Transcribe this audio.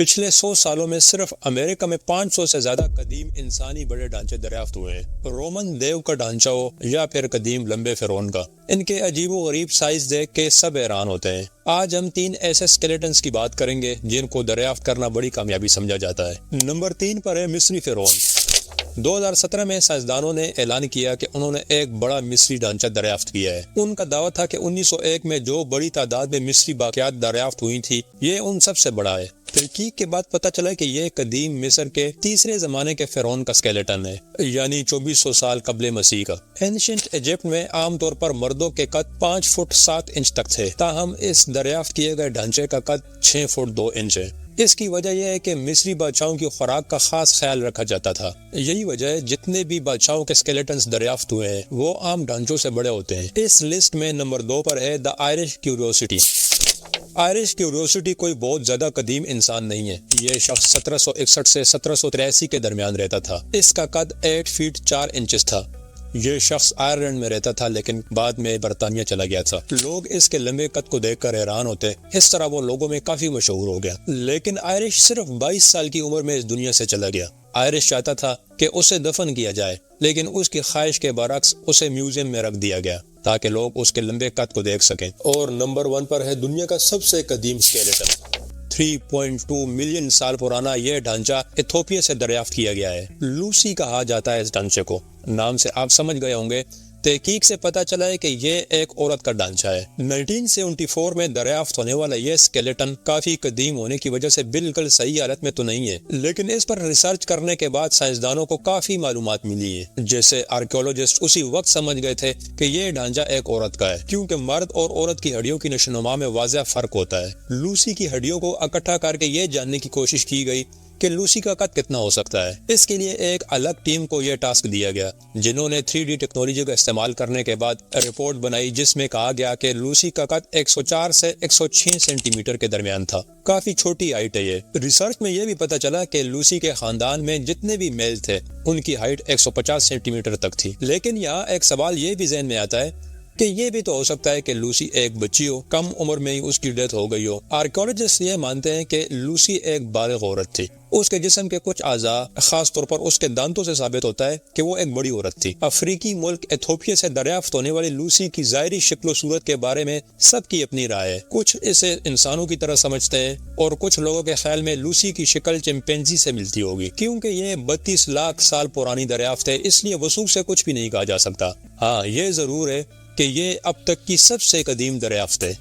پچھلے 100 سالوں میں صرف امریکہ میں 500 سے زیادہ قدیم انسانی بڑے ڈھانچے دریافت ہوئے ہیں۔ رومن دیو کا ڈھانچہ ہو یا پھر قدیم لمبے فرعون کا، ان کے عجیب و غریب سائز دیکھ کے سب حیران ہوتے ہیں۔ آج ہم 3 ایسے اسکیلیٹنز کی بات کریں گے جن کو دریافت کرنا بڑی کامیابی سمجھا جاتا ہے۔ نمبر 3 پر ہے مصری فرعون۔ 2017 میں سائنسدانوں نے اعلان کیا کہ انہوں نے ایک بڑا مصری ڈھانچہ دریافت کیا ہے۔ ان کا دعویٰ تھا کہ 1901 میں جو بڑی تعداد میں مصری باقیات دریافت ہوئی تھی، یہ ان سب سے بڑا ہے۔ تحقیق کے بعد پتہ چلا کہ یہ قدیم مصر کے تیسرے زمانے کے فرعون کا اسکیلیٹن ہے، یعنی 2400 سال قبل مسیح کا۔ اینشنٹ ایجپٹ میں عام طور پر مردوں کے قد 5 فٹ 7 انچ تک تھے، تاہم اس دریافت کیے گئے ڈھانچے کا قد 6 فٹ 2 انچ ہے۔ اس کی وجہ یہ ہے کہ مصری بادشاہوں کی خوراک کا خاص خیال رکھا جاتا تھا۔ یہی وجہ ہے جتنے بھی بادشاہوں کے اسکیلیٹنز دریافت ہوئے ہیں وہ عام ڈھانچوں سے بڑے ہوتے ہیں۔ اس لسٹ میں نمبر 2 پر ہے دا آئرش کیوریوسٹی۔ آئرش کیوریوسٹی کوئی بہت زیادہ قدیم انسان نہیں ہے۔ یہ شخص 1761 سے 1783 کے درمیان رہتا تھا۔ اس کا قد 8 فٹ 4 انچز تھا۔ یہ شخص آئرلینڈ میں رہتا تھا لیکن بعد میں برطانیہ چلا گیا تھا۔ لوگ اس کے لمبے قد کو دیکھ کر حیران ہوتے، اس طرح وہ لوگوں میں کافی مشہور ہو گیا۔ لیکن آئرش صرف 22 سال کی عمر میں اس دنیا سے چلا گیا۔ آئرش چاہتا تھا کہ اسے دفن کیا جائے، لیکن اس کی خواہش کے برعکس اسے میوزیم میں رکھ دیا گیا تاکہ لوگ اس کے لمبے قد کو دیکھ سکیں۔ اور نمبر 1 پر ہے دنیا کا سب سے قدیم اسکیلیٹن۔ 3.2 ملین سال پرانا یہ ڈھانچہ ایتھوپیا سے دریافت کیا گیا ہے۔ لوسی کہا جاتا ہے اس ڈھانچے کو۔ نام سے آپ سمجھ گئے ہوں گے۔ تحقیق سے پتہ چلا ہے کہ یہ ایک عورت کا ڈھانچہ ہے۔ 1974 میں دریافت ہونے والا یہ اسکیلیٹن کافی قدیم ہونے کی وجہ سے بالکل صحیح حالت میں تو نہیں ہے، لیکن اس پر ریسرچ کرنے کے بعد سائنسدانوں کو کافی معلومات ملی ہے۔ جیسے آرکیولوجسٹ اسی وقت سمجھ گئے تھے کہ یہ ڈھانچہ ایک عورت کا ہے، کیونکہ مرد اور عورت کی ہڈیوں کی نشو و نما میں واضح فرق ہوتا ہے۔ لوسی کی ہڈیوں کو اکٹھا کر کے یہ جاننے کی کوشش کی گئی کہ لوسی کا قد کتنا ہو سکتا ہے۔ اس کے لیے ایک الگ ٹیم کو یہ ٹاسک دیا گیا، جنہوں نے 3D ٹیکنالوجی کا استعمال کرنے کے بعد رپورٹ بنائی جس میں کہا گیا کہ لوسی کا قد 104 سے 106 سینٹی میٹر کے درمیان تھا۔ کافی چھوٹی ہائٹ ہے یہ۔ ریسرچ میں یہ بھی پتہ چلا کہ لوسی کے خاندان میں جتنے بھی میل تھے ان کی ہائٹ 150 سینٹی میٹر تک تھی۔ لیکن یہاں ایک سوال یہ بھی ذہن میں آتا ہے کہ یہ بھی تو ہو سکتا ہے کہ لوسی ایک بچی ہو، کم عمر میں ہی اس کی ڈیتھ ہو گئی ہو۔ آرکیولوجسٹ یہ مانتے ہیں کہ لوسی ایک بالغ عورت تھی۔ اس کے جسم کے کچھ اعضاء، خاص طور پر اس کے دانتوں سے ثابت ہوتا ہے کہ وہ ایک بڑی عورت تھی۔ افریقی ملک ایتھوپیا سے دریافت ہونے والی لوسی کی ظاہری شکل و صورت کے بارے میں سب کی اپنی رائے ہے۔ کچھ اسے انسانوں کی طرح سمجھتے ہیں اور کچھ لوگوں کے خیال میں لوسی کی شکل چمپینزی سے ملتی ہوگی۔ کیونکہ یہ 32 لاکھ سال پرانی دریافت ہے، اس لیے وثوق سے کچھ بھی نہیں کہا جا سکتا۔ ہاں، یہ ضرور ہے کہ یہ اب تک کی سب سے قدیم دریافت ہے۔